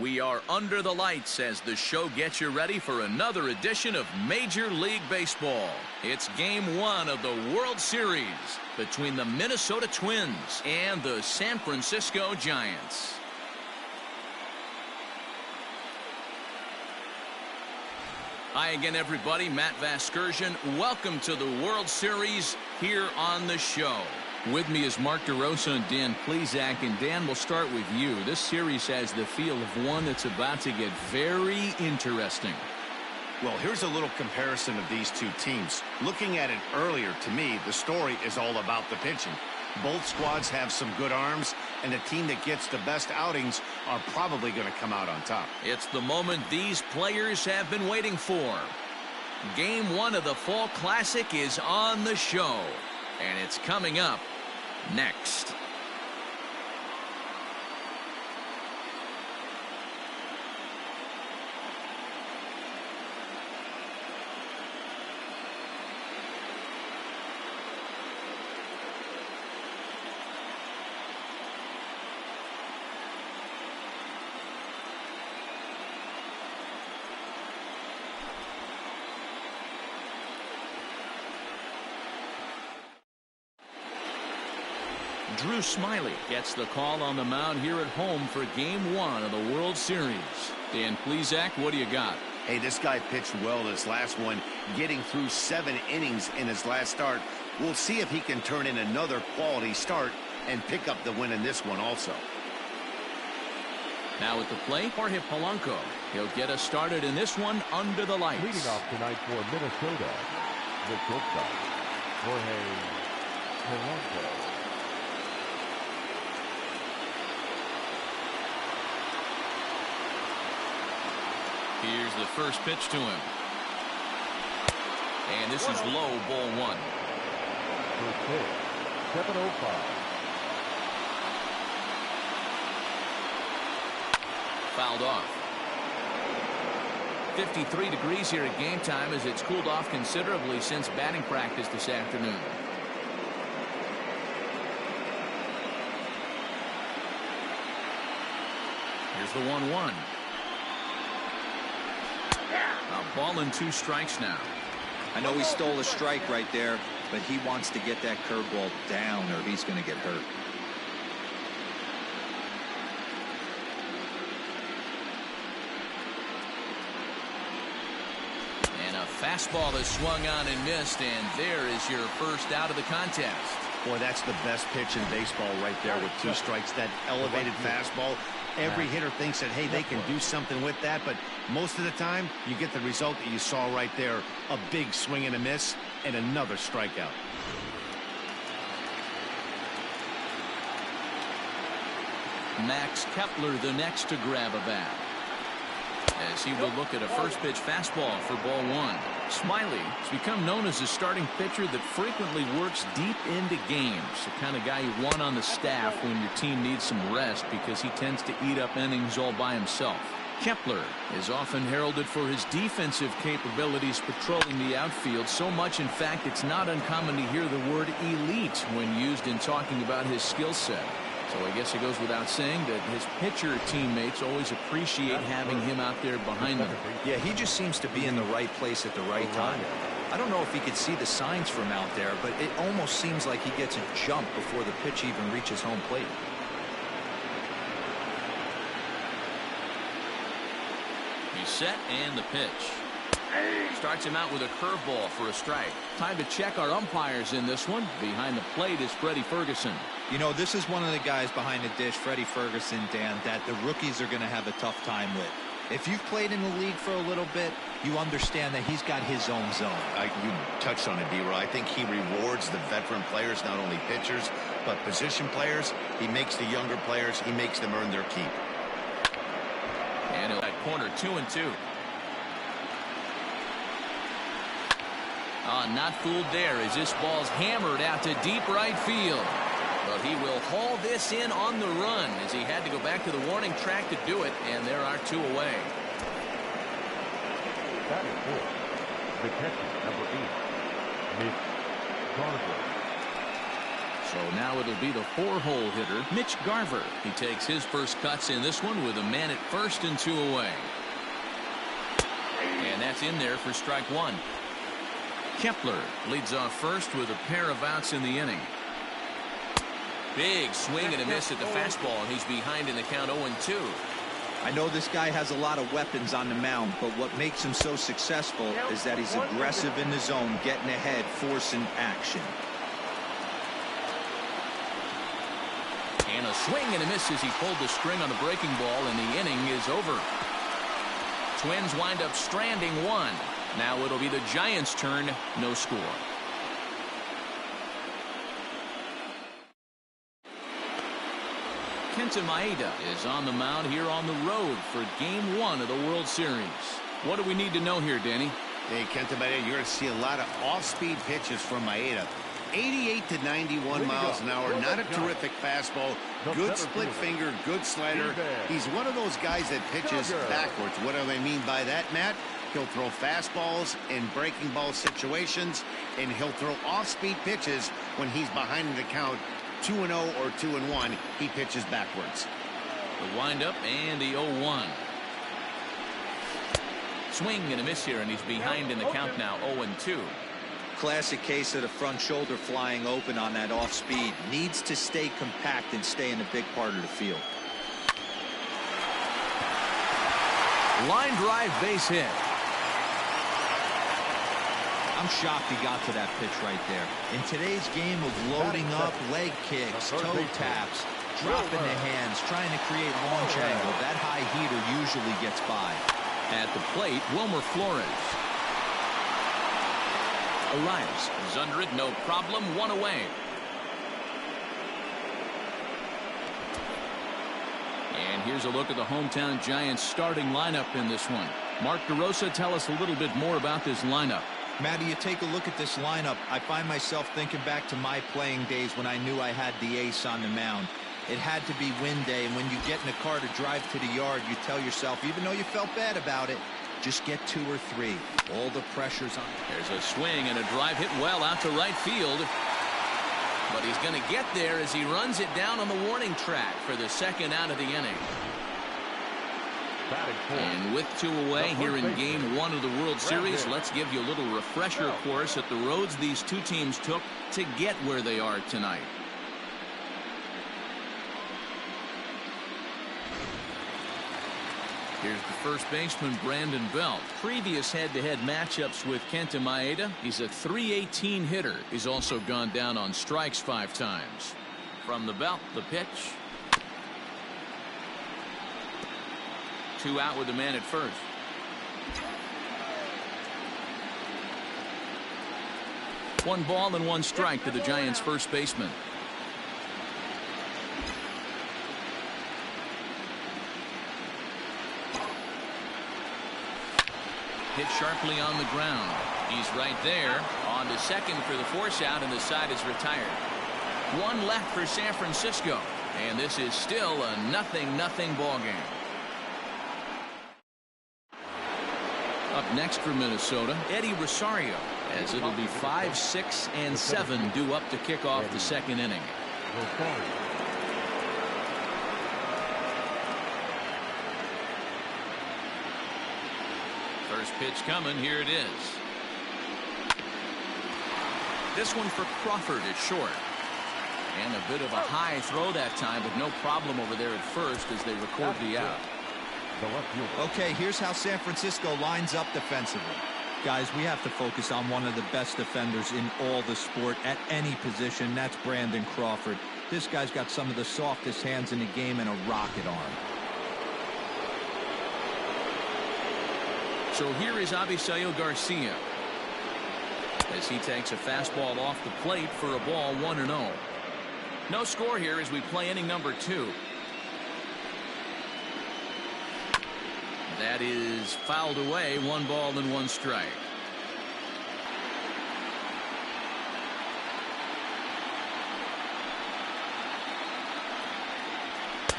We are under the lights as the show gets you ready for another edition of Major League Baseball. It's Game 1 of the World Series between the Minnesota Twins and the San Francisco Giants. Hi again, everybody. Matt Vasgersian. Welcome to the World Series here on the show. With me is Mark DeRosa and Dan Plesac. And Dan, we'll start with you. This series has the feel of one that's about to get very interesting. Well, here's a little comparison of these two teams. Looking at it earlier, to me, the story is all about the pitching. Both squads have some good arms, and the team that gets the best outings are probably going to come out on top. It's the moment these players have been waiting for. Game 1 of the Fall Classic is on the show, and it's coming up next. Drew Smyly gets the call on the mound here at home for Game 1 of the World Series. Dan Plesac, what do you got? Hey, this guy pitched well this last one, getting through 7 innings in his last start. We'll see if he can turn in another quality start and pick up the win in this one also. Now at the plate, Jorge Polanco. He'll get us started in this one under the lights. Leading off tonight for Minnesota, the shortstop, Jorge Polanco. Here's the first pitch to him. And this is low, ball 1. First pitch, 7:05. Fouled off. 53 degrees here at game time as it's cooled off considerably since batting practice this afternoon. Here's the 1-1. A ball and 2 strikes now. I know he stole a strike right there, but he wants to get that curveball down or he's going to get hurt. And a fastball is swung on and missed, and there is your first out of the contest. Boy, that's the best pitch in baseball right there with 2 strikes. That elevated fastball. Every hitter thinks that, hey, they can do something with that, but most of the time, you get the result that you saw right there. A big swing and a miss, and another strikeout. Max Kepler the next to grab a bat, as he will look at a first pitch fastball for ball 1. Smyly has become known as a starting pitcher that frequently works deep into games. The kind of guy you want on the staff when your team needs some rest because he tends to eat up innings all by himself. Kepler is often heralded for his defensive capabilities patrolling the outfield, so much in fact it's not uncommon to hear the word elite when used in talking about his skill set. So I guess it goes without saying that his pitcher teammates always appreciate having him out there behind them. Yeah, he just seems to be in the right place at the right time. I don't know if he could see the signs from out there, but it almost seems like he gets a jump before the pitch even reaches home plate. He's set and the pitch. Starts him out with a curveball for a strike. Time to check our umpires in this one. Behind the plate is Freddie Ferguson. You know, this is one of the guys behind the dish, Freddie Ferguson, Dan, that the rookies are going to have a tough time with. If you've played in the league for a little bit, you understand that he's got his own zone. You touched on it, D-Roy. I think he rewards the veteran players, not only pitchers, but position players. He makes the younger players, he makes them earn their keep. And at corner 2-2. Not fooled there as this ball's hammered out to deep right field. But he will haul this in on the run as he had to go back to the warning track to do it, and there are 2 away. That is 4. The catcher, number 8, Crawford. So now it'll be the 4-hole hitter, Mitch Garver. He takes his first cuts in this one with a man at first and 2 away. And that's in there for strike 1. Kepler leads off first with a pair of outs in the inning. Big swing and a miss at the fastball, and he's behind in the count 0-2. I know this guy has a lot of weapons on the mound, but what makes him so successful is that he's aggressive in the zone, getting ahead, forcing action. And a swing and a miss as he pulled the string on the breaking ball, and the inning is over. Twins wind up stranding 1. Now it'll be the Giants' turn. No score. Kenta Maeda is on the mound here on the road for Game 1 of the World Series. What do we need to know here, Danny? Hey, Kenta Maeda, you're going to see a lot of off-speed pitches from Maeda. 88 to 91 miles an hour. Not a terrific fastball. Good split finger, good slider. He's one of those guys that pitches backwards. What do I mean by that, Matt? He'll throw fastballs in breaking ball situations, and he'll throw off-speed pitches when he's behind in the count 2-0 or 2-1. He pitches backwards. The windup and the 0-1. Swing and a miss here, and he's behind in the count now 0-2. Classic case of the front shoulder flying open on that off speed. Needs to stay compact and stay in a big part of the field. Line drive, base hit. I'm shocked he got to that pitch right there. In today's game of loading up, leg kicks, toe taps, dropping the hands, trying to create launch angle, that high heater usually gets by. At the plate, Wilmer Flores. Elias is under it, no problem, 1 away. And here's a look at the hometown Giants starting lineup in this one. Mark DeRosa, tell us a little bit more about this lineup. Matty, you take a look at this lineup, I find myself thinking back to my playing days when I knew I had the ace on the mound. It had to be win day, and when you get in a car to drive to the yard, you tell yourself, even though you felt bad about it, just get 2 or 3. All the pressure's on. There's a swing and a drive hit well out to right field. But he's going to get there as he runs it down on the warning track for the second out of the inning. And with 2 away here in Game 1 of the World Series, let's give you a little refresher course at the roads these two teams took to get where they are tonight. Here's the first baseman, Brandon Belt. Previous head-to-head matchups with Kenta Maeda. He's a .318 hitter. He's also gone down on strikes 5 times. From the belt, the pitch. 2 out with the man at first. One ball and 1 strike to the Giants' first baseman. Hit sharply on the ground. He's right there. On to second for the force out, and the side is retired. 1 left for San Francisco, and this is still a 0-0 ball game. Up next for Minnesota, Eddie Rosario, as it'll be 5, 6, and 7 due up to kick off the second inning. First pitch coming. Here it is. This one for Crawford is short. And a bit of a high throw that time, but no problem over there at first as they record the out. Okay, here's how San Francisco lines up defensively. Guys, we have to focus on one of the best defenders in all the sport at any position. That's Brandon Crawford. This guy's got some of the softest hands in the game and a rocket arm. So here is Avisail Garcia as he takes a fastball off the plate for a ball, 1-0. No score here as we play inning number 2. That is fouled away. 1 ball and 1 strike.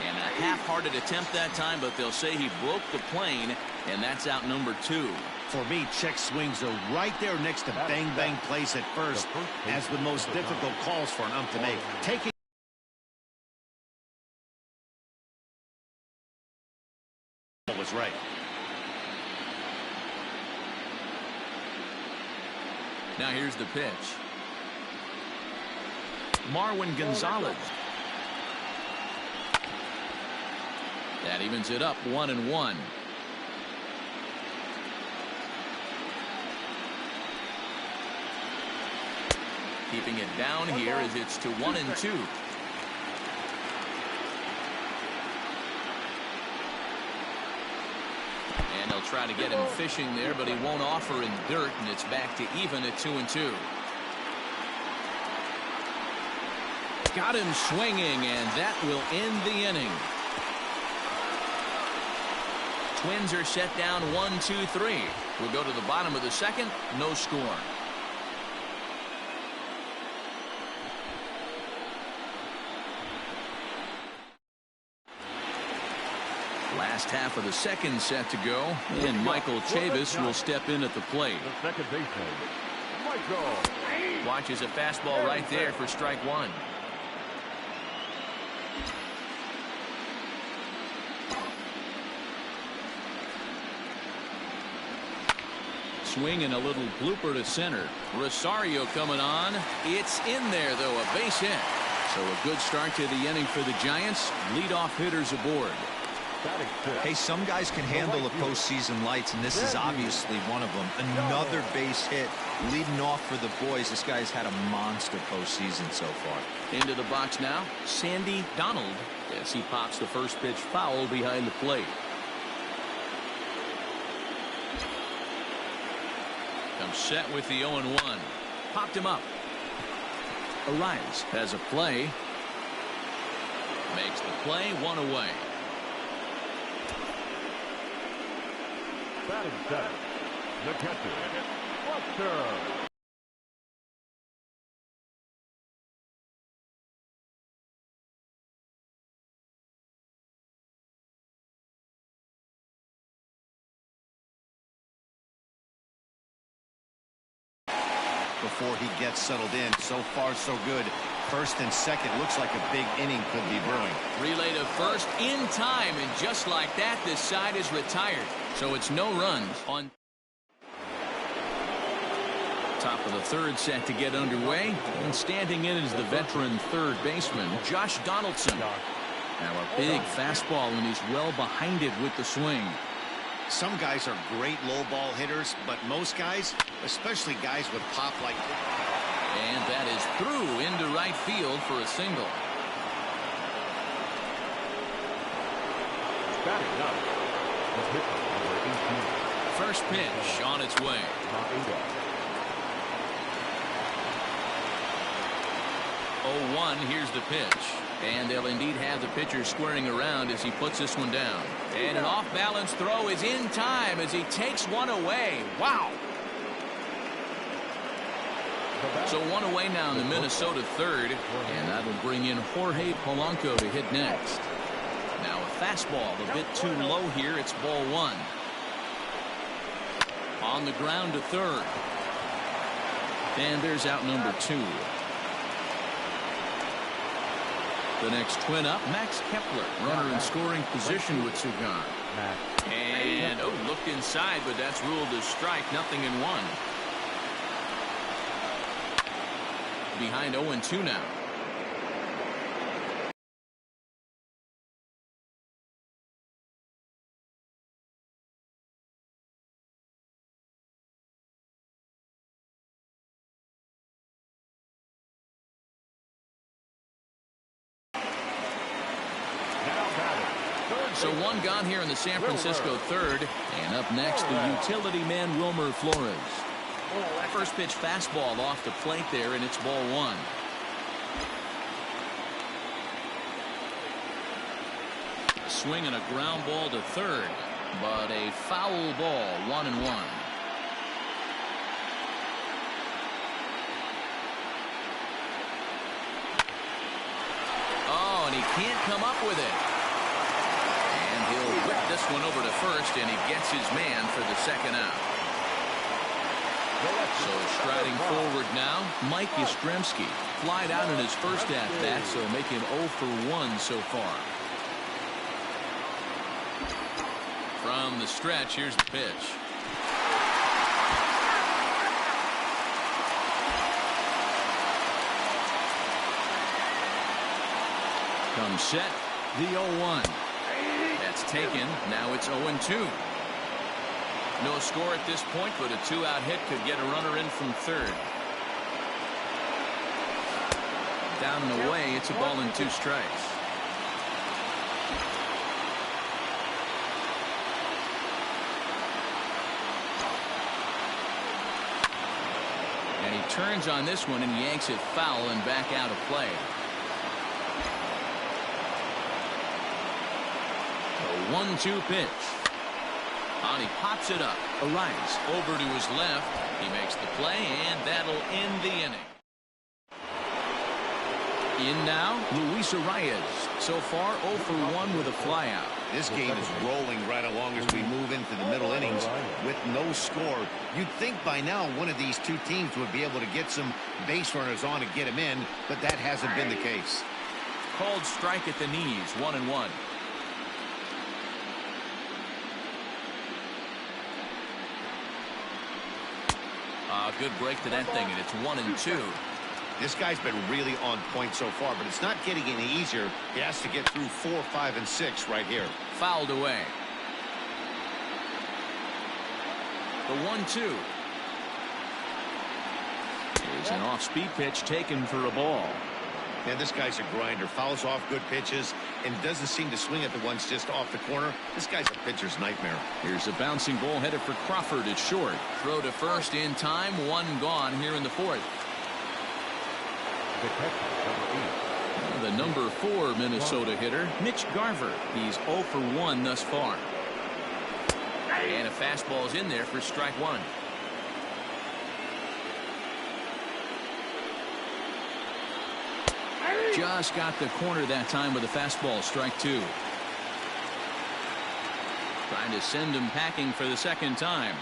And A half-hearted attempt that time, but they'll say he broke the plane, and that's out number 2. For me, check swings are right there next to bang-bang plays at first as the most difficult calls for an ump to make. Taking was right. Now here's the pitch. Marwin Gonzalez. That evens it up 1-1. Keeping it down here as it's to 1-2. And they'll try to get him fishing there, but he won't offer in dirt, and it's back to even at 2-2. Got him swinging, and that will end the inning. Twins are set down 1-2-3. We'll go to the bottom of the second. No score. Last half of the second set to go, and Michael Chavis will step in at the plate. The second baseman, Michael. Watches a fastball right there for strike 1. Swing and a little blooper to center. Rosario coming on. It's in there, though, a base hit. So a good start to the inning for the Giants. Leadoff hitters aboard. Hey, some guys can handle the postseason lights, and this is obviously one of them. Another base hit leading off for the boys. This guy's had a monster postseason so far. Into the box now, Sandy Donald, as he pops the first pitch foul behind the plate. Comes set with the 0-1. Popped him up. Arias has a play. Makes the play, 1 away. Batting seventh, the catcher, Kepler. Before he gets settled in, so far so good. First and second, looks like a big inning could be brewing. Relay to first in time, and just like that, this side is retired. So it's no runs on top of the third set to get underway, and standing in is the veteran third baseman, Josh Donaldson. Now a big fastball, and he's well behind it with the swing. Some guys are great low ball hitters, but most guys, especially guys with pop like that. And that is through into right field for a single. Batting up, the pitcher, number 18. First pitch on its way. 0-1, here's the pitch. And they'll indeed have the pitcher squaring around as he puts this one down. And an off-balance throw is in time as he takes one away. Wow. So one away now in the Minnesota third, and that'll bring in Jorge Polanco to hit next. Now a fastball a bit too low here. It's ball 1. On the ground to third. And there's out number 2. The next twin up, Max Kepler, runner in scoring position with Duggar. And looked inside, but that's ruled as strike. 0-1. Behind 0-2 now. So one gone here in the San Francisco third, and up next the utility man Wilmer Flores. First pitch fastball off the plate there, and it's ball 1. Swing and a ground ball to third, but a foul ball, 1-1. Oh, and he can't come up with it. will whip this one over to first, and he gets his man for the second out. So striding forward now, Mike Yastrzemski. Flied out in his first at-bat, so make him 0 for 1 so far. From the stretch, here's the pitch. Comes set, the 0-1. That's taken. Now it's 0-2. No score at this point, but a 2-out hit could get a runner in from third. Down and away, it's a ball and 2 strikes. And he turns on this one and yanks it foul and back out of play. The 1-2 pitch. And he pops it up. Arias over to his left. He makes the play, and that'll end the inning. In now, Luis Arias. So far, 0 for 1 with a flyout. This game is rolling right along as we move into the middle innings with no score. You'd think by now one of these two teams would be able to get some base runners on and get him in, but that hasn't been the case. Called strike at the knees, 1-1. Good break to that thing, and it's 1-2. This guy's been really on point so far, but it's not getting any easier. He has to get through 4, 5, and 6 right here. Fouled away. The 1-2. Here's an off-speed pitch taken for a ball. Man, this guy's a grinder. Fouls off good pitches and doesn't seem to swing at the ones just off the corner. This guy's a pitcher's nightmare. Here's a bouncing ball headed for Crawford at short. Throw to first in time. 1 gone here in the 4th. The number 4 Minnesota hitter, Mitch Garver. He's 0 for 1 thus far. And a fastball's in there for strike 1. Just got the corner that time with a fastball, strike 2. Trying to send him packing for the second time.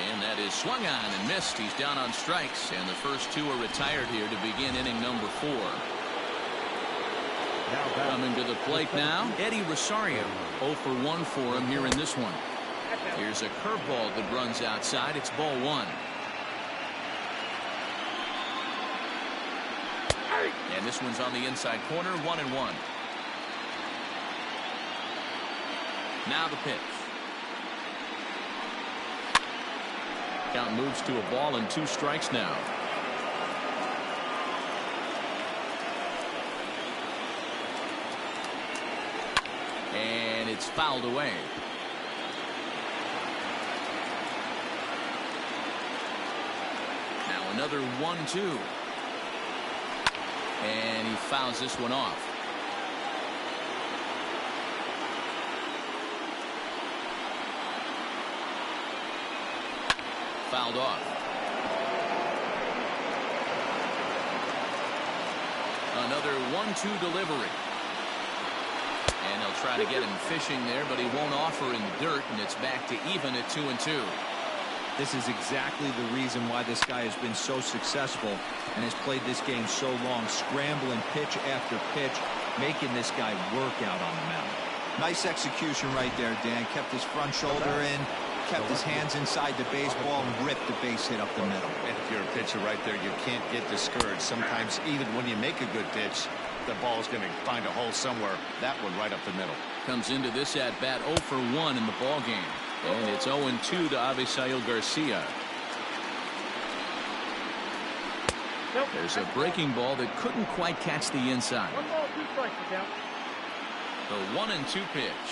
And that is swung on and missed. He's down on strikes, and the first 2 are retired here to begin inning number 4. Coming to the plate now, Eddie Rosario. 0 for 1 for him here in this one. Here's a curveball that runs outside. It's ball 1. And this one's on the inside corner, 1-1. Now the pitch. Count moves to a ball and 2 strikes now. And it's fouled away. Now another 1-2. And he fouls this one off. Fouled off. Another 1-2 delivery. And they'll try to get him fishing there, but he won't offer in the dirt, and it's back to even at 2-2. This is exactly the reason why this guy has been so successful and has played this game so long, scrambling pitch after pitch, making this guy work out on the mound. Nice execution right there, Dan. Kept his front shoulder in, kept his hands inside the baseball, and ripped the base hit up the middle. And if you're a pitcher right there, you can't get discouraged. Sometimes even when you make a good pitch, the ball's going to find a hole somewhere. That one right up the middle. Comes into this at-bat 0 for 1 in the ball game. And it's 0-2 to Avisail Garcia. There's a breaking ball that couldn't quite catch the inside. 1 ball, 2 strikes, count. The 1-2 pitch.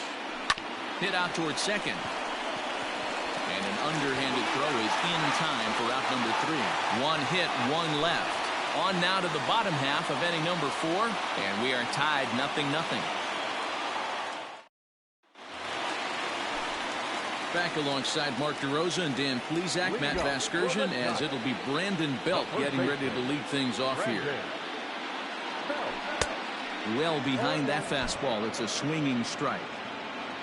Hit out towards second. And an underhanded throw is in time for out number 3. 1 hit, 1 left. On now to the bottom half of inning number 4. And we are tied 0-0. Back alongside Mark DeRosa and Dan Plesac, Matt Vasgersian, as it'll be Brandon Belt getting ready to lead things off here. Well behind that fastball, it's a swinging strike.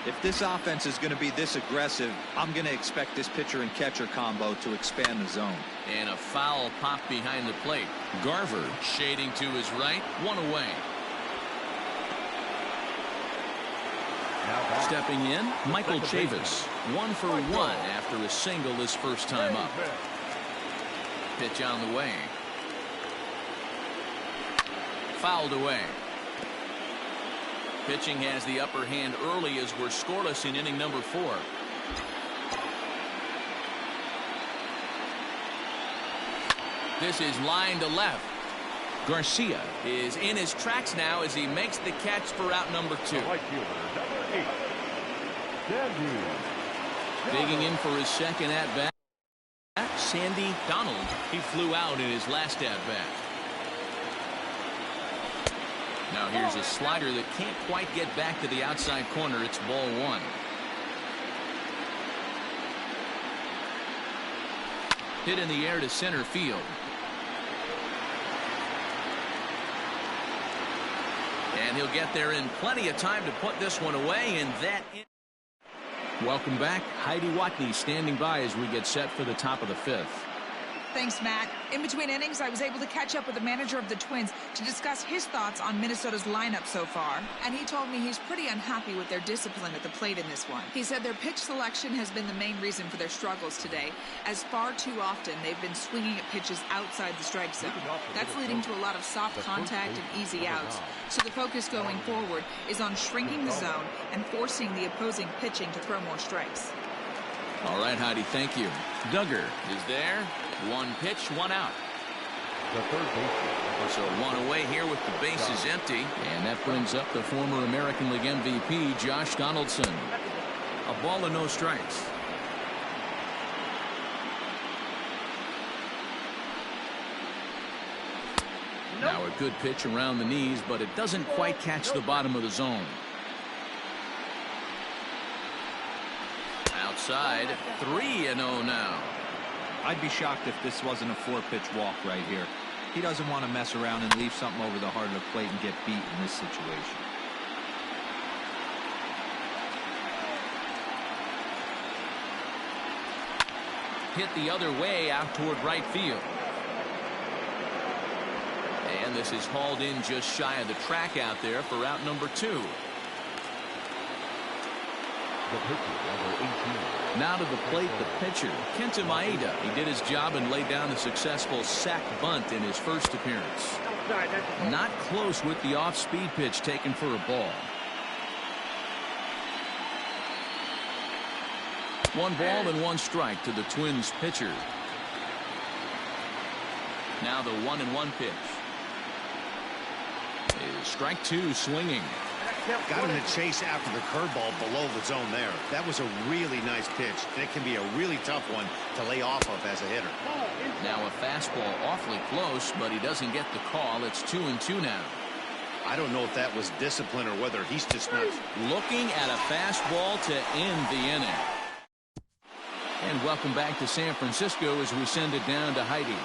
If this offense is going to be this aggressive, I'm going to expect this pitcher and catcher combo to expand the zone. And a foul pop behind the plate. Garver shading to his right, one away. Stepping in, Michael Chavis, 1 for 1 after a single his first time up. Pitch on the way. Fouled away. Pitching has the upper hand early as we're scoreless in inning number 4. This is line to left. Garcia is in his tracks now as he makes the catch for out number 2. Right fielder, number 8. Digging in for his second at-bat, Sandy Donald. He flew out in his last at-bat. Now here's a slider that can't quite get back to the outside corner. It's ball 1. Hit in the air to center field. And he'll get there in plenty of time to put this one away, and that. Welcome back. Heidi Watney standing by as we get set for the top of the 5th. Thanks, Matt. In between innings, I was able to catch up with the manager of the Twins to discuss his thoughts on Minnesota's lineup so far. And he told me he's pretty unhappy with their discipline at the plate in this one. He said their pitch selection has been the main reason for their struggles today, as far too often they've been swinging at pitches outside the strike zone. That's leading to a lot of soft contact and easy outs. So the focus going forward is on shrinking the zone and forcing the opposing pitching to throw more strikes. All right, Heidi, thank you. Duggar is there. 1 pitch, 1 out. The third baseman. So 1 away here with the bases empty. And that brings up the former American League MVP, Josh Donaldson. A ball and no strikes. Now a good pitch around the knees, but it doesn't quite catch the bottom of the zone. Outside, 3-0 now. I'd be shocked if this wasn't a 4-pitch walk right here. He doesn't want to mess around and leave something over the heart of the plate and get beat in this situation. Hit the other way out toward right field. And this is hauled in just shy of the track out there for out number 2. The pitcher, number 18. Now to the plate, the pitcher, Kenta Maeda. He did his job and laid down the successful sac bunt in his first appearance. Not close with the off-speed pitch taken for a ball. 1 ball and 1 strike to the Twins pitcher. Now the 1-1 pitch. Is strike 2 swinging. Got him to chase after the curveball below the zone there. That was a really nice pitch. And it can be a really tough one to lay off of as a hitter. Now a fastball awfully close, but he doesn't get the call. It's 2-2 now. I don't know if that was discipline or whether he's just not. Looking at a fastball to end the inning. And welcome back to San Francisco as we send it down to Heidi.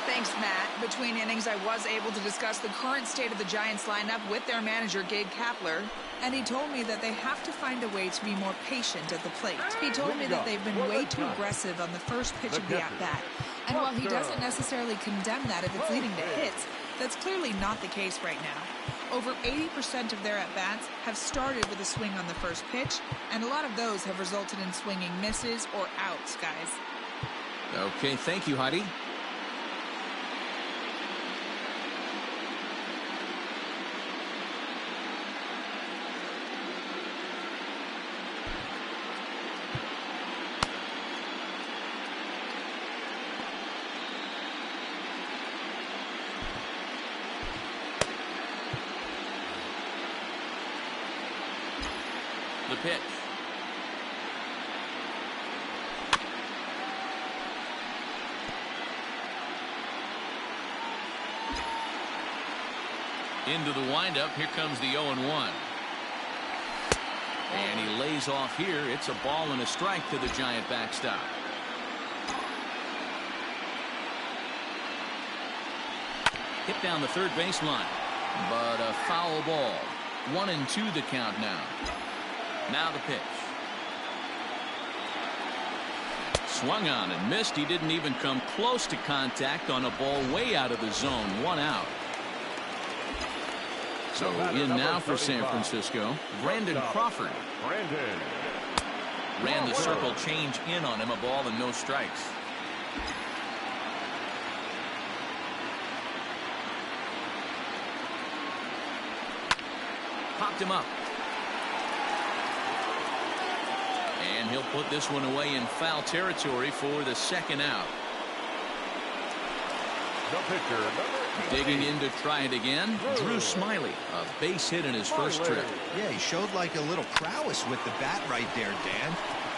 Thanks, Matt. Between innings, I was able to discuss the current state of the Giants lineup with their manager, Kepler, and he told me that they have to find a way to be more patient at the plate. He told me that they've been way too aggressive on the first pitch of the at-bat. And while he doesn't necessarily condemn that if it's leading to hits, that's clearly not the case right now. Over 80% of their at-bats have started with a swing on the first pitch, and a lot of those have resulted in swinging misses or outs, guys. Okay, thank you, Heidi. The pitch. Into the windup. Here comes the 0-1. And he lays off here. It's a ball and a strike to the Giant backstop. Hit down the third baseline. But a foul ball. 1-2 the count now. Now the pitch. Swung on and missed. He didn't even come close to contact on a ball way out of the zone. 1 out. So in now for San Francisco, Brandon Crawford. Ran the circle change in on him. A ball and no strikes. Popped him up. And he'll put this one away in foul territory for the 2nd out. The pitcher, Digging in to try it again, Drew Smiley. A base hit in his first trip. Yeah, he showed like a little prowess with the bat right there, Dan.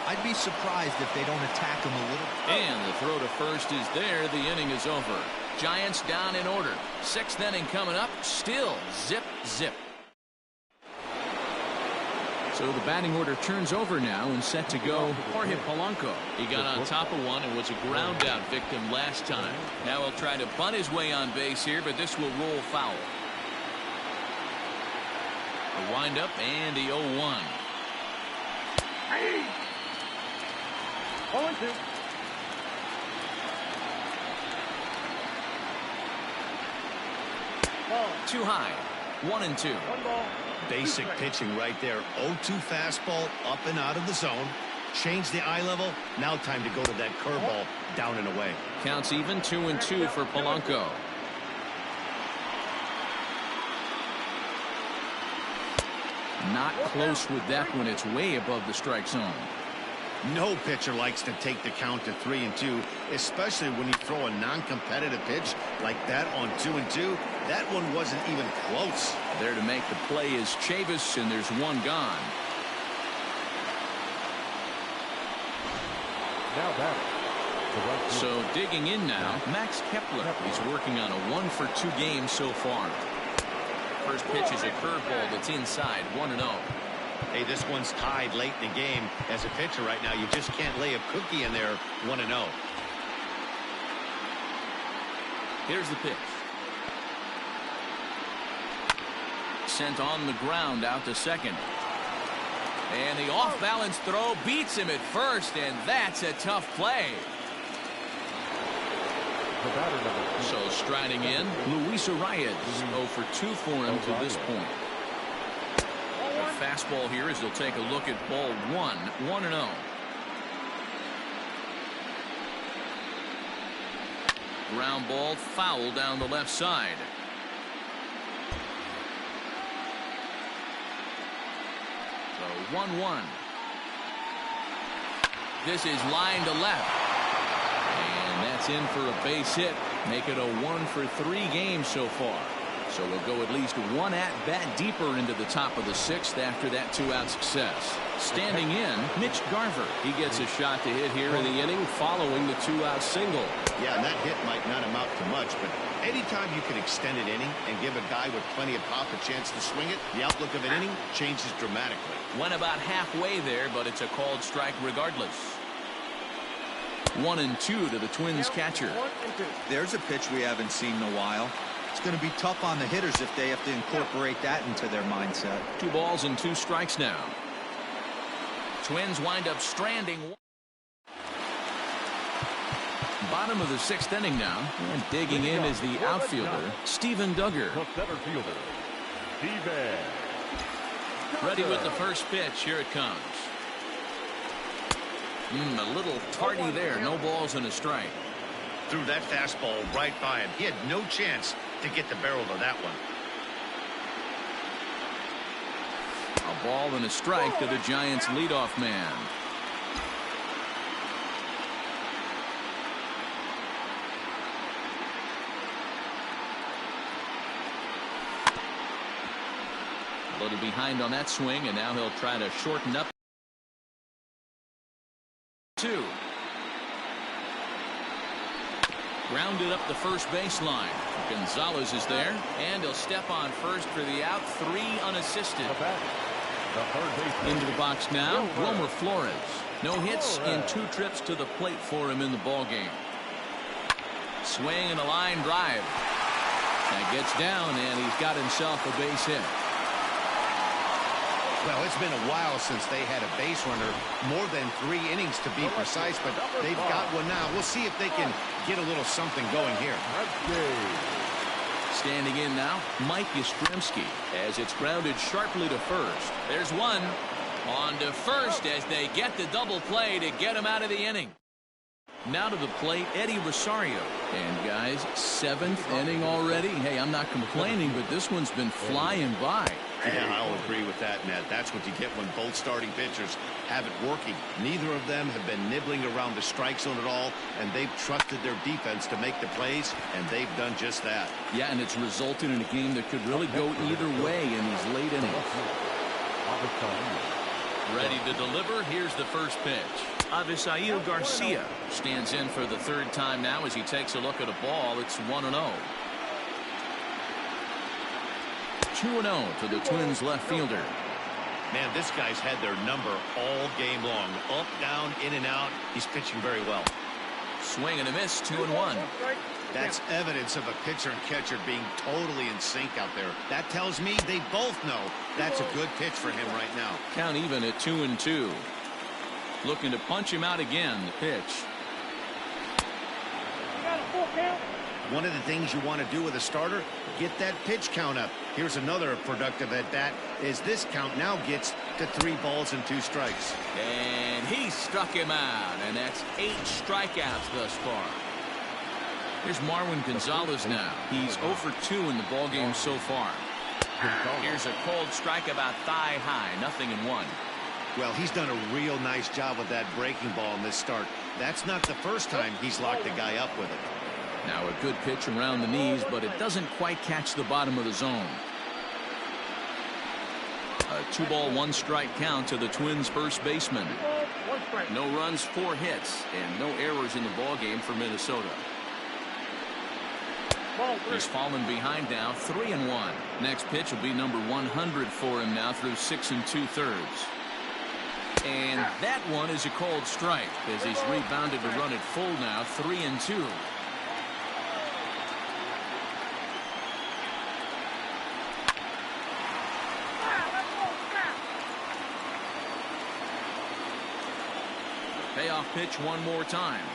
I'd be surprised if they don't attack him a little. And the throw to first is there. The inning is over. Giants down in order. 6th inning coming up. Still zip, zip. So the batting order turns over now and set to go Jorge Polanco. He got on top of one and was a ground out victim last time. Now he'll try to bunt his way on base here, but this will roll foul. The windup and the 0-1. 0-2. Too high. 1-2. 1 ball. Basic pitching right there. 0-2 fastball up and out of the zone. Change the eye level. Now time to go to that curveball down and away. Counts even. 2-2 for Polanco. Not close with that one. It's way above the strike zone. No pitcher likes to take the count to 3-2, especially when you throw a non-competitive pitch like that on 2-2. That one wasn't even close. There to make the play is Chavis, and there's one gone. Now batting. So digging in now, Max Kepler. He's working on a 1-for-2 game so far. First pitch is a curveball that's inside. 1-0. Hey, this one's tied late in the game. As a pitcher right now, you just can't lay a cookie in there. 1-0. Here's the pitch. Sent on the ground out to second. And the off-balance throw beats him at first, and that's a tough play. The batter number 2. So striding in, Luis Arias. 0-for-2 for him to this point. A fastball here as they'll take a look at ball 1. 1-0. Ground ball foul down the left side. So 1-1. This is line to left. And that's in for a base hit. Make it a 1-for-3 game so far. So we'll go at least one at-bat deeper into the top of the 6th after that 2-out success. Standing in, Mitch Garver. He gets a shot to hit here in the inning following the 2-out single. Yeah, and that hit might not amount to much, but anytime you can extend an inning and give a guy with plenty of pop a chance to swing it, the outlook of an inning changes dramatically. Went about halfway there, but it's a called strike regardless. 1-2 to the Twins catcher. There's a pitch we haven't seen in a while. It's going to be tough on the hitters if they have to incorporate that into their mindset. 2 balls and 2 strikes now. Twins wind up stranding. Bottom of the 6th inning now, and digging in is the outfielder, Steven Duggar. The center fielder, Steven. Ready with the first pitch. Here it comes. A little tardy there. No balls and a strike. Threw that fastball right by him. He had no chance to get the barrel of that one. A ball and a strike to the Giants leadoff man. A little behind on that swing, and now he'll try to shorten up. 2. Grounded up the first baseline. Gonzalez is there, and he'll step on first for the out. 3 unassisted. Into the box now, Wilmer Flores. No hits in 2 trips to the plate for him in the ballgame. Swing and a line drive. That gets down, and he's got himself a base hit. Well, it's been a while since they had a base runner, more than 3 innings to be precise, but they've got one now. We'll see if they can get a little something going here. Standing in now, Mike Yastrzemski, as it's grounded sharply to first. There's one. On to first as they get the double play to get him out of the inning. Now to the plate, Eddie Rosario. And guys, 7th inning already. Hey, I'm not complaining, but this one's been flying by. Yeah, I'll agree with that, Ned. That's what you get when both starting pitchers have it working. Neither of them have been nibbling around the strike zone at all, and they've trusted their defense to make the plays, and they've done just that. Yeah, and it's resulted in a game that could really go either way in these late innings. Ready to deliver. Here's the first pitch. Avisail Garcia stands in for the 3rd time now as he takes a look at a ball. It's 1-0. 2-0 to the Twins left fielder. Man, this guy's had their number all game long. Up, down, in and out. He's pitching very well. Swing and a miss, 2-1. That's evidence of a pitcher and catcher being totally in sync out there. That tells me they both know that's a good pitch for him right now. Count even at 2-2. Looking to punch him out again. The pitch. One of the things you want to do with a starter, get that pitch count up. Here's another productive at bat as this count now gets to 3 balls and 2 strikes. And he struck him out, and that's 8 strikeouts thus far. Here's Marwin Gonzalez now. He's 0 for 2 in the ballgame so far. Here's a cold strike about thigh high, 0-1. Well, he's done a real nice job with that breaking ball in this start. That's not the first time he's locked a guy up with it. Now a good pitch around the knees, but it doesn't quite catch the bottom of the zone. A 2-ball, 1-strike count to the Twins' first baseman. No runs, 4 hits, and no errors in the ballgame for Minnesota. He's fallen behind now, 3-1. Next pitch will be number 100 for him now through 6 2/3. And that one is a cold strike as he's rebounded to run it full now, 3-2. Payoff pitch one more time.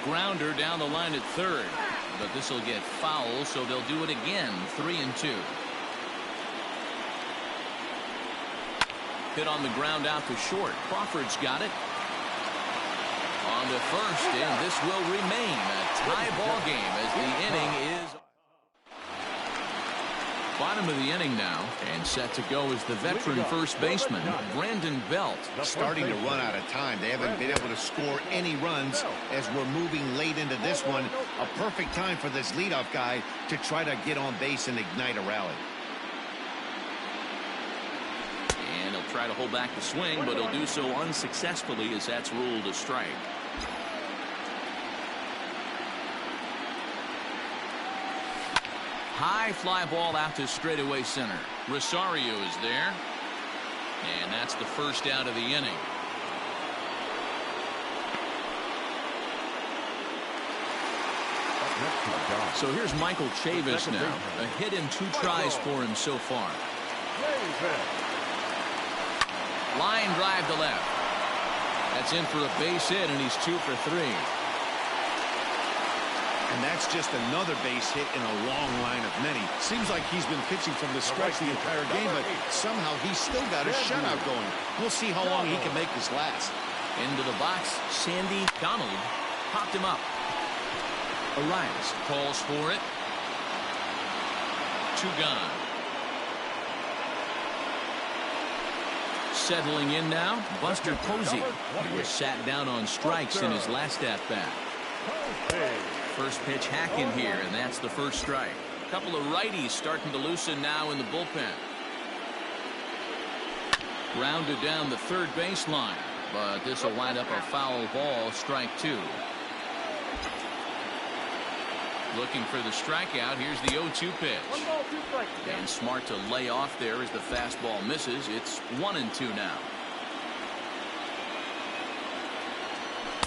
Grounder down the line at 3rd. But this will get foul, so they'll do it again, 3-2. Hit on the ground out to short. Crawford's got it. On to first, and this will remain a tie ball game as the inning is bottom of the inning now, and set to go is the veteran first baseman, Brandon Belt. Starting to run out of time. They haven't been able to score any runs as we're moving late into this one. A perfect time for this leadoff guy to try to get on base and ignite a rally. And he'll try to hold back the swing, but he'll do so unsuccessfully as that's ruled a strike. High fly ball out to straightaway center. Rosario is there. And that's the first out of the inning. So here's Michael Chavis now. A hit in 2 tries for him so far. Line drive to left. That's in for a base hit, and he's 2 for 3. And that's just another base hit in a long line of many. Seems like he's been pitching from the stretch the entire game, but somehow he's still got a shutout going. We'll see how long he can make this last. Into the box, Sandy Donald popped him up. Arias calls for it. 2 gone. Settling in now, Buster Posey. He was sat down on strikes in his last at-bat. First pitch hack in here, and that's the first strike. A couple of righties starting to loosen now in the bullpen. Rounded down the 3rd baseline, but this will wind up a foul ball, strike 2. Looking for the strikeout. Here's the 0-2 pitch. And smart to lay off there as the fastball misses. It's 1-2 now.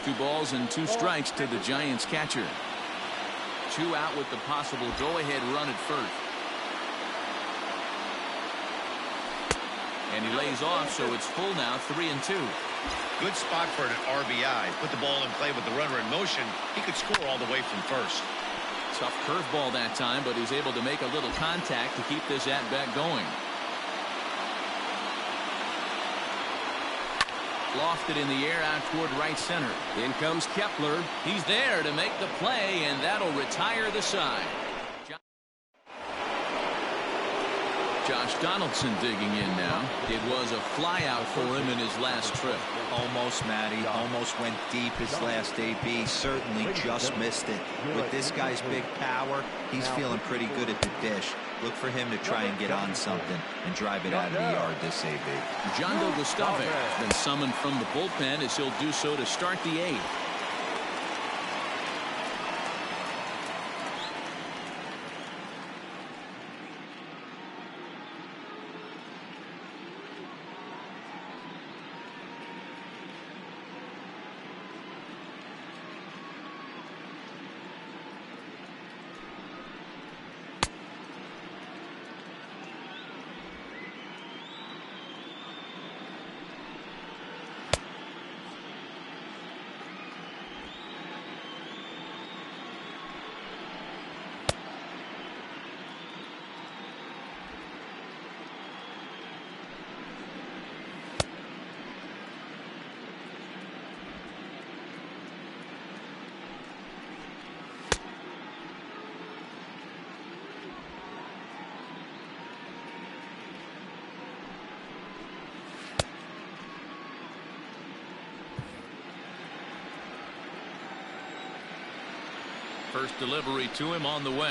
2 balls and 2 strikes to the Giants catcher. 2 out with the possible go-ahead run at first. And he lays off, so it's full now, 3-2. Good spot for an RBI. Put the ball in play with the runner in motion. He could score all the way from first. Tough curveball that time, but he's able to make a little contact to keep this at-bat going. Lofted in the air out toward right center. In comes Kepler. He's there to make the play, and that'll retire the side. Josh Donaldson digging in now. It was a flyout for him in his last trip. Almost, Matty. Almost went deep his last AB. Certainly just missed it. With this guy's big power, he's feeling pretty good at the dish. Look for him to try and get on something and drive it out of the yard this AB. Jondo Gustave has been summoned from the bullpen as he'll do so to start the 8th. First delivery to him on the way.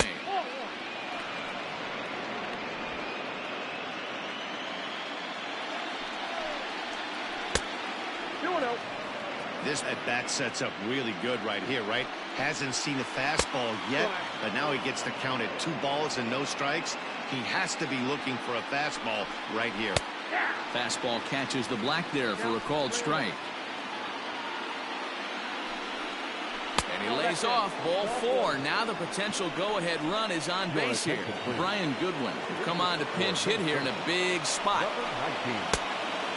This at-bat sets up really good right here, right? Hasn't seen a fastball yet, but now he gets to count at 2 balls and no strikes. He has to be looking for a fastball right here. Fastball catches the black there for a called strike. And he lays off, ball 4. Now the potential go-ahead run is on base here. Brian Goodwin will come on to pinch hit here in a big spot.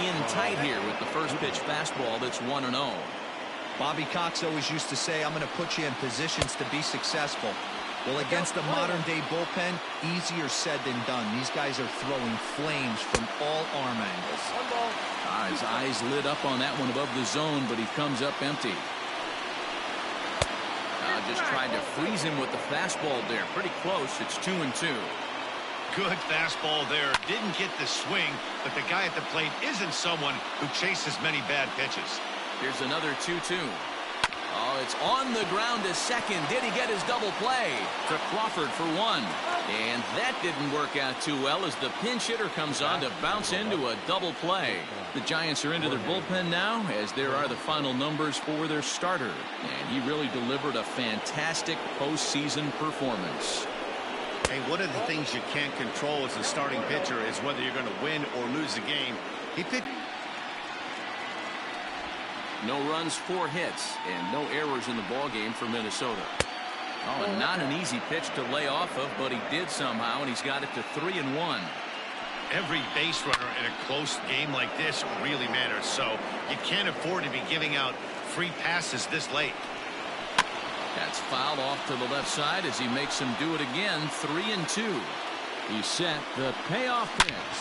In tight here with the first pitch fastball that's 1-0. Bobby Cox always used to say, I'm going to put you in positions to be successful. Well, against the modern-day bullpen, easier said than done. These guys are throwing flames from all arm angles. His eyes lit up on that one above the zone, but he comes up empty. Just tried to freeze him with the fastball there. Pretty close. It's 2-2. Good fastball there. Didn't get the swing, but the guy at the plate isn't someone who chases many bad pitches. Here's another 2-2. Oh, it's on the ground to second. Did he get his double play? To Crawford for 1. And that didn't work out too well as the pinch hitter comes on to bounce into a double play. The Giants are into their bullpen now as there are the final numbers for their starter. And he really delivered a fantastic postseason performance. Hey, one of the things you can't control as a starting pitcher is whether you're going to win or lose a game. He pitched. No runs, 4 hits, and no errors in the ballgame for Minnesota. Oh, and not an easy pitch to lay off of, but he did somehow, and he's got it to 3-1. Every base runner in a close game like this really matters, so you can't afford to be giving out free passes this late. That's fouled off to the left side as he makes him do it again. 3-2. He set the payoff pitch.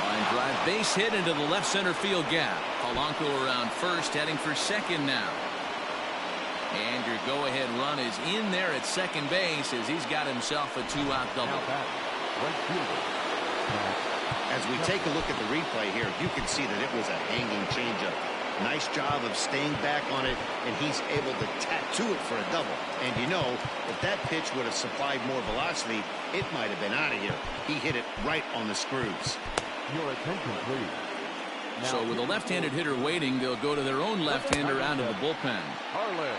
Line drive base hit into the left center field gap. Polanco around first, heading for second now. And your go-ahead run is in there at second base as he's got himself a 2-out double. As we take a look at the replay here, you can see that it was a hanging changeup. Nice job of staying back on it, and he's able to tattoo it for a double. And you know, if that pitch would have supplied more velocity, it might have been out of here. He hit it right on the screws. Your attention, please. So with a left-handed hitter waiting, they'll go to their own left-hander out of the bullpen. Harlan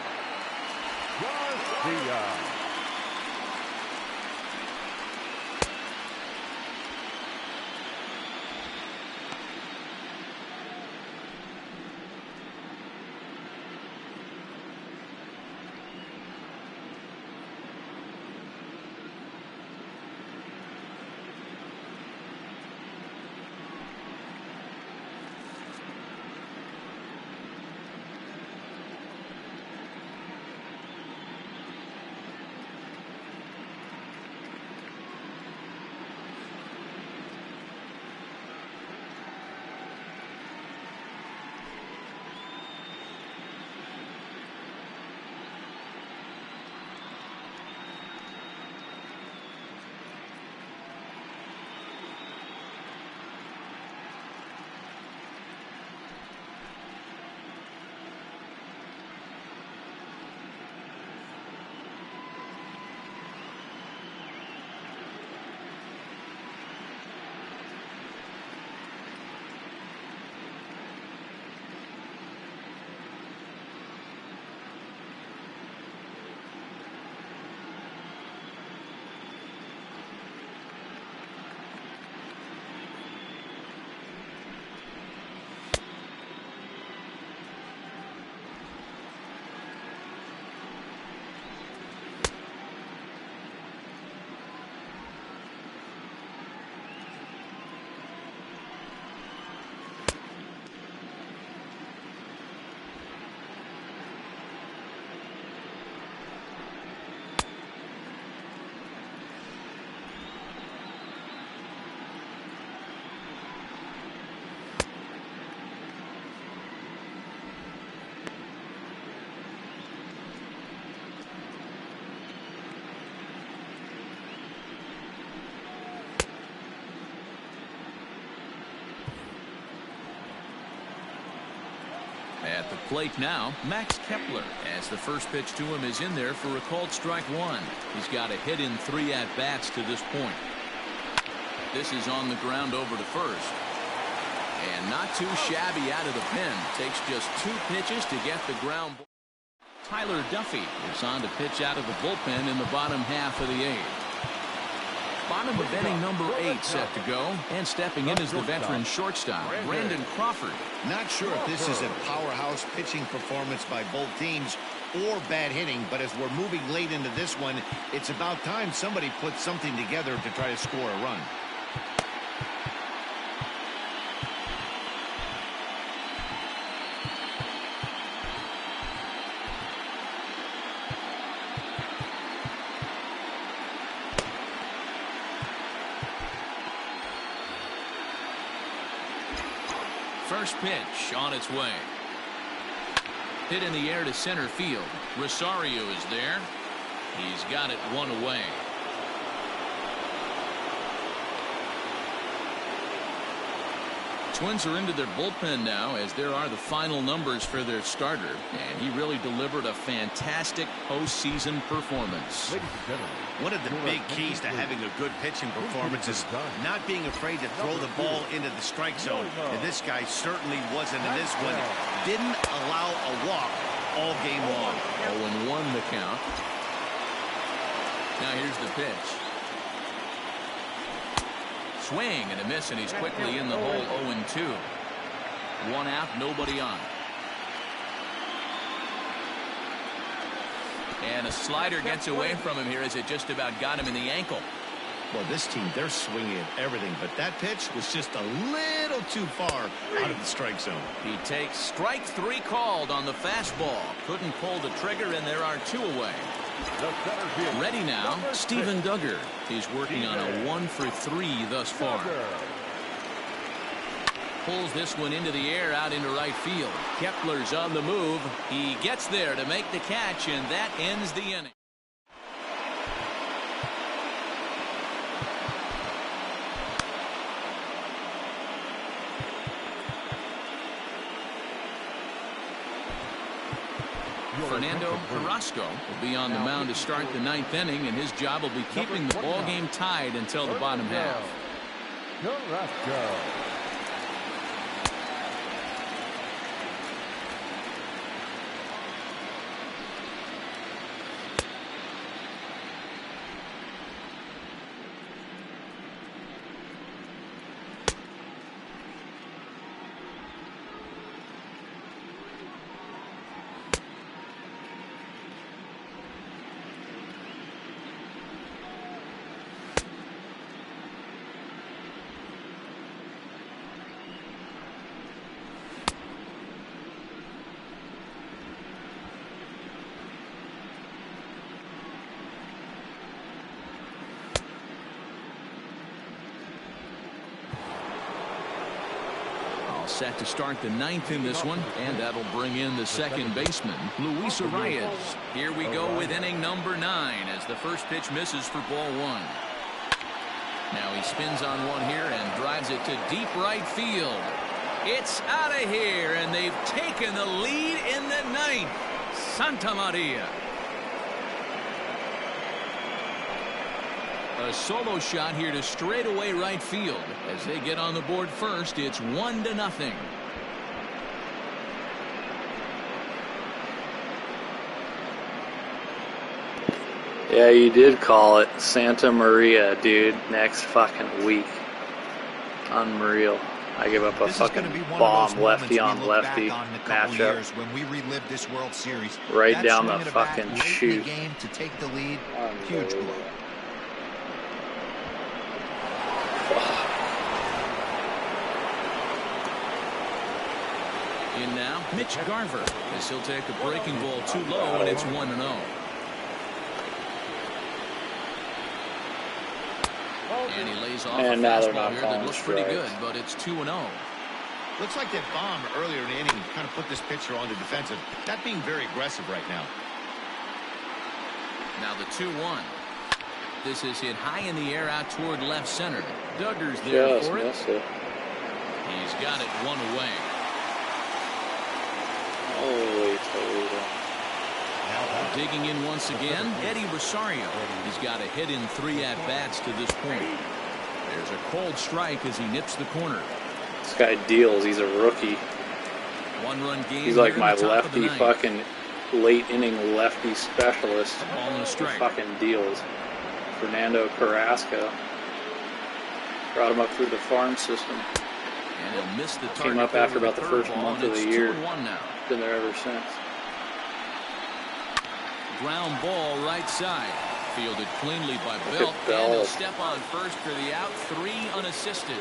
Garcia. At the plate now, Max Kepler, as the first pitch to him is in there for a called strike one. He's got a hit in 3 at-bats to this point. This is on the ground over to first. And not too shabby out of the pen. Takes just 2 pitches to get the ground. Tyler Duffy is on to pitch out of the bullpen in the bottom half of the 8th. Bottom of inning number 8 set to go, and stepping in is the veteran shortstop, Brandon Crawford. Not sure if this is a powerhouse pitching performance by both teams or bad hitting, but as we're moving late into this one, it's about time somebody puts something together to try to score a run. First pitch on its way. Hit in the air to center field. Rosario is there. He's got it 1 away. Twins are into their bullpen now, as there are the final numbers for their starter, and he really delivered a fantastic postseason performance. One of the big keys to having a good pitching performance is not being afraid to throw the ball into the strike zone. And this guy certainly wasn't in this one. Didn't allow a walk all game long. 0-1 the count. Now here's the pitch. Swing and a miss, and he's quickly in the hole. 0-2. 1 out, nobody on. And a slider gets away from him here as it just about got him in the ankle. Well, this team, they're swinging at everything, but that pitch was just a little too far out of the strike zone. He takes strike 3 called on the fastball. Couldn't pull the trigger, and there are 2 away. Ready now, Stephen Duggar. He's working on a 1-for-3 thus far. Pulls this one into the air out into right field. Kepler's on the move. He gets there to make the catch, and that ends the inning. Fernando Carrasco will be on the mound to start the 9th inning, and his job will be keeping the ball game tied until the bottom half. Set to start the 9th in this one, and that'll bring in the second baseman, Luis Arias. Here we go with inning number 9 as the first pitch misses for ball 1. Now he spins on one here and drives it to deep right field. It's out of here, and they've taken the lead in the 9th. Santa Maria. A solo shot here to straightaway right field. As they get on the board first, it's 1-0. Yeah, you did call it Santa Maria, dude. Next fucking week. Unreal. I give up a fucking bomb lefty on lefty matchup. When we relive this World Series, right down the fucking chute. Game to take the lead, huge blow. In now, Mitch Garver, as he'll take a breaking ball too low, and it's 1-0. And he lays off a fastball here that looks pretty good, but it's 2-0. Looks like that bomb earlier in the inning kind of put this pitcher on the defensive. Not being very aggressive right now. Now the 2-1. This is hit high in the air out toward left center. Duggar's there for it. He's got it 1 away. Holy Toledo. Digging in once again, Eddie Rosario. He's got a hit in 3 at-bats to this point. There's a cold strike as he nips the corner. This guy deals. He's a rookie. 1-run game. He's like my lefty fucking late inning lefty specialist. Ball and a strike. He fucking deals. Fernando Carrasco. Brought him up through the farm system. And he'll miss the target. Came up after about the first month of the year. 2-1 now. Been there ever since. Ground ball right side. Fielded cleanly by Belt. And he'll step on first for the out. 3 unassisted.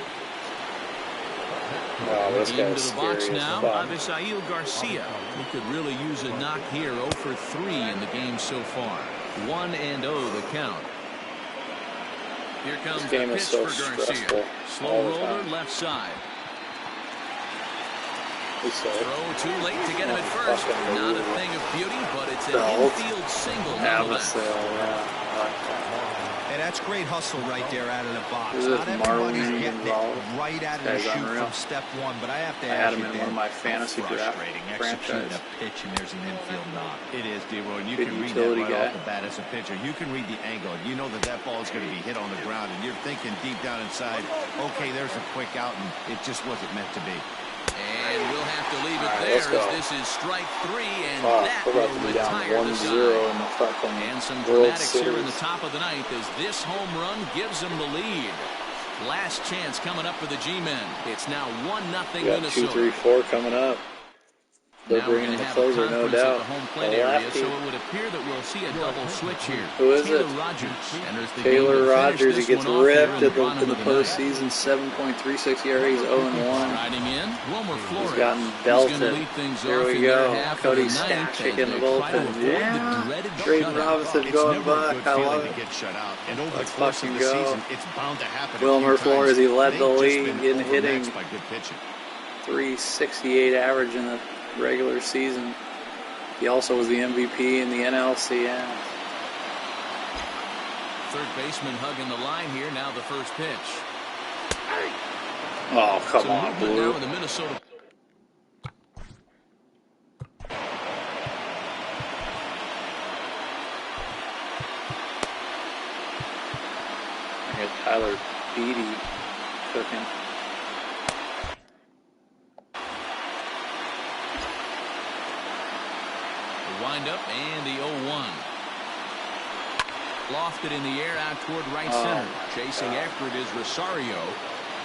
Wow, this Into guy's the box scary now, as fuck. Avisail Garcia. He could really use a knock here. 0 for 3 in the game so far. 1-0 the count. Here comes This game the is pitch so for Garcia. stressful Slow all the roller time. left side. So Throw too late to get him at first. Not a thing of beauty, but it's an Belt. infield single. Avisail, yeah. Hey, that's great hustle right there out of the box. Is it Not everybody's Marlon getting involved? it right out of the Guy's chute unreal. from step one, but I have to I ask had him you, in Dan, one of my fantasy how draft frustrating executing franchise. a pitch and there's an infield knock. It is, D-Roy, and you Good can read that utility right guy. off the bat as a pitcher. You can read the angle. You know that ball is going to be hit on the ground, and you're thinking deep down inside, okay, there's a quick out, and it just wasn't meant to be. And we'll have to leave it All right, there let's go. as this is strike 3, and Fuck, that we're about will to be down retire the 1-0 side. in the fucking And some World dramatics here in the Series. top of the ninth as this home run gives them the lead. Last chance coming up for the G-men. It's now 1-0 We got 2, Minnesota. 3, 4 coming up. They're Now we're bringing going to the have a closer, no conference at doubt. the home plate The area, lefty. so it would appear that we'll see a double switch here. Who is Taylor it? Rogers enters the game Taylor to finish Rogers, he this gets one off here ripped in in bottom the of ninth. postseason. 7.36 ERA. He's 0-1. Riding in, Wilmer Flores. He's gotten He's belted. going to lead things Here off we in go. their half Cody of the ninth Stashik as in the they try to bullpen. avoid the Yeah. dreaded Trayden shutout. Robinson It's going never a back. good I feeling love to it. get shut out. And over Let's the course of fucking the go. season, it's bound to happen. Wilmer Flores, he led the They've just league been in hitting. overmatched by good pitching. 368 average in the regular season. He also was the MVP in the NLCS. Third baseman hugging the line here. Now the first pitch. Oh, come Some on, movement now Blue. in the Minnesota. I got Tyler Beatty cooking. The windup and the 0-1. Lofted in the air out toward right center. Chasing after it is Rosario.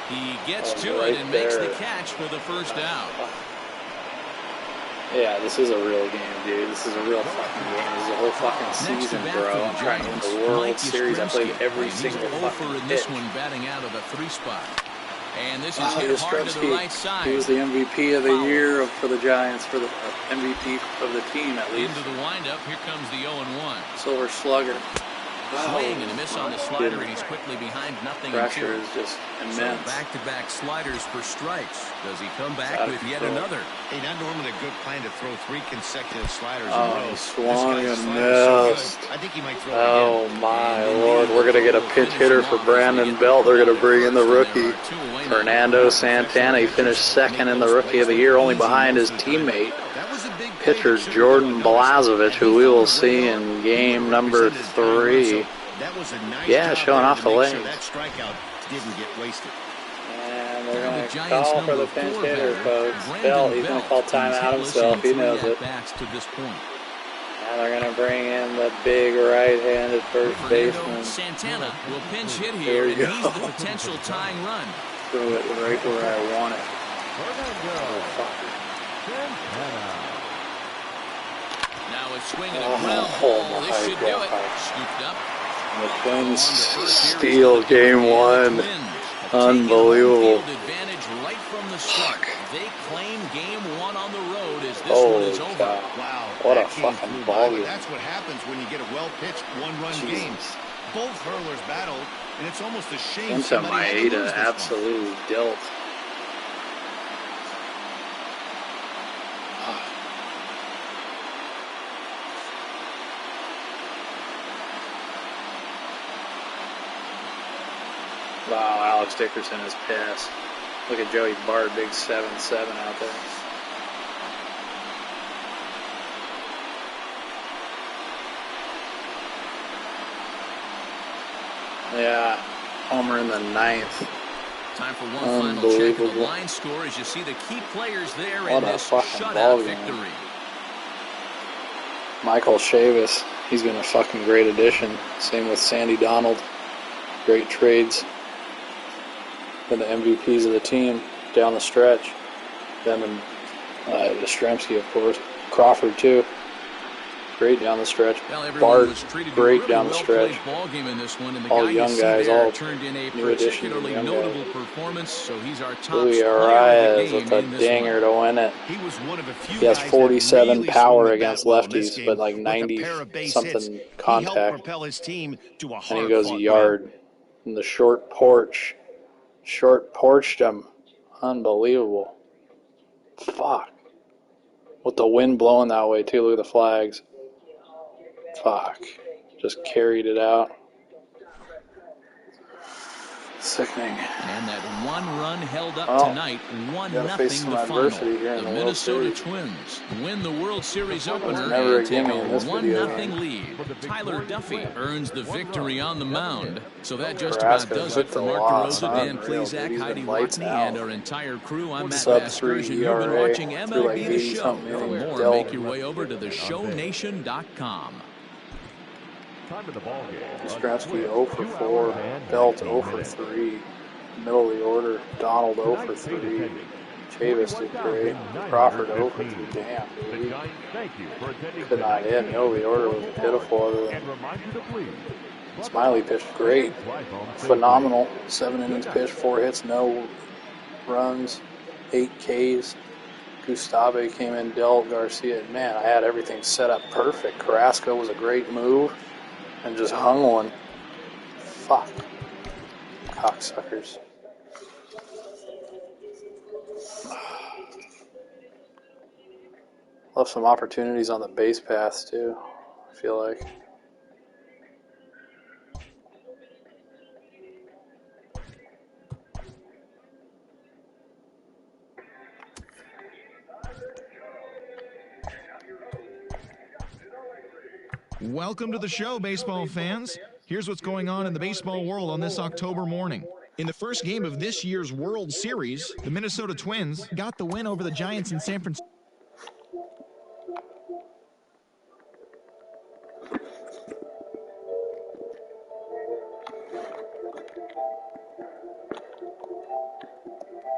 He gets to right it and makes the there. catch for the first out. Yeah, this is a real game, dude. This is a real fucking game. This is a whole fucking Next to season, bat bro. for I'm the trying to win Giants, the World Mike Series. I played Yastrzemski. every He's single 0 for fucking in this pitch. one, batting out of the 3 spot. And this is Wow, hit hard to the Yastrzemski, right side. he was the MVP of the Foul. year for the Giants, for the MVP of the team at least. Into the windup. Here comes the 0-1. Silver Slugger. Swing and a miss on the slider, and he's quickly behind 0-2. Pressure is just So immense. back-to-back sliders for strikes. Does he come back Out of with yet control. another? Hey, not normally a good plan to throw 3 consecutive sliders in a Oh, row. he This swung guy's and slider is so missed. good. I think he might throw Oh it again. my lord, we're going to get a pinch hitter for Brandon Belt. They're going to bring in the rookie, Fernando Santana. He finished second in the Rookie of the Year, only behind his teammate, That was a big play pitcher that should've Jordan gone unnoticed. Blazovich, who we will see in game number 3. That was a nice Yeah, job showing there off to the make legs. sure that strikeout didn't get wasted. And they're Now going the to Giants' call for number the pinch 4 hitter, batter, folks. Brandon Belt, he's going to call Belt, timeout who's hitless himself. in He 3 knows it. at-bats to this point. And they're going to bring in the big right-handed first Fernando baseman. Santana will pinch hit There here, we and go. he's the potential tying run. Throw it right where I want it. Fernando Santana. Now a swing and a Oh, ground oh ball. my This should do it. God. Scooped up. The Twins On to first here is steal the game Twins. 1. Have taken Unbelievable. home field advantage right from the start. They claim game 1 on the road as this one Holy is over. cow. Wow, What a that game fucking flew ball by, but game. that's what happens when you get a well-pitched one-run game. Jesus. Both hurlers battled, and it's almost a shame Into somebody had to lose Maeda this one. absolutely dealt. Wow, Alex Dickerson is pissed. Look at Joey Bart, big 7-7 out there. Yeah, homer in the 9th. Time for one final check of the line score as you see the key players there in this shutout victory. Michael Chavis, he's been a fucking great addition. Same with Sandy Donald. Great trades. Been the MVPs of the team down the stretch. Them and Yastrzemski, of course. Crawford, too. Great down the stretch. Bart, great down the stretch. All young guys, all new additions. Notable performance, so he's our top Louis Arias with a dinger to win it. He has 47 power against lefties, but like 90-something contact. And he goes a yard. And the short porched him. Unbelievable. Fuck. With the wind blowing that way, too. Look at the flags. Fuck. Just carried it out. Sickening. And that one run held up tonight, 1-0 the final. The Minnesota Twins win the World Series opener and take a 1-0 lead. Tyler Duffy earns the victory on the mound. So that just about does it for Mark DeRosa, Dan Plezak, Heidi Watney, and our entire crew. I'm Matt Vasgersian. You've been watching MLB The Show. For more, make your way over to theshownation.com. Yastrzemski 0 for 4, Belt 0 for 3, middle of the order, Donald 0 for 3, Chavis did great, Crawford 0 for 3, damn, dude. Could not hit, middle of the order was pitiful other than Smiley pitched great, phenomenal, 7 innings pitched, 4 hits, no runs, 8 Ks. Gustave came in, dealt, Garcia, man, I had everything set up perfect. Carrasco was a great move. And just hung one. Fuck. Cocksuckers. Left some opportunities on the base paths, too, I feel like. Welcome to the show, baseball fans. Here's what's going on in the baseball world on this October morning. In the first game of this year's World Series, the Minnesota Twins got the win over the Giants in San Francisco.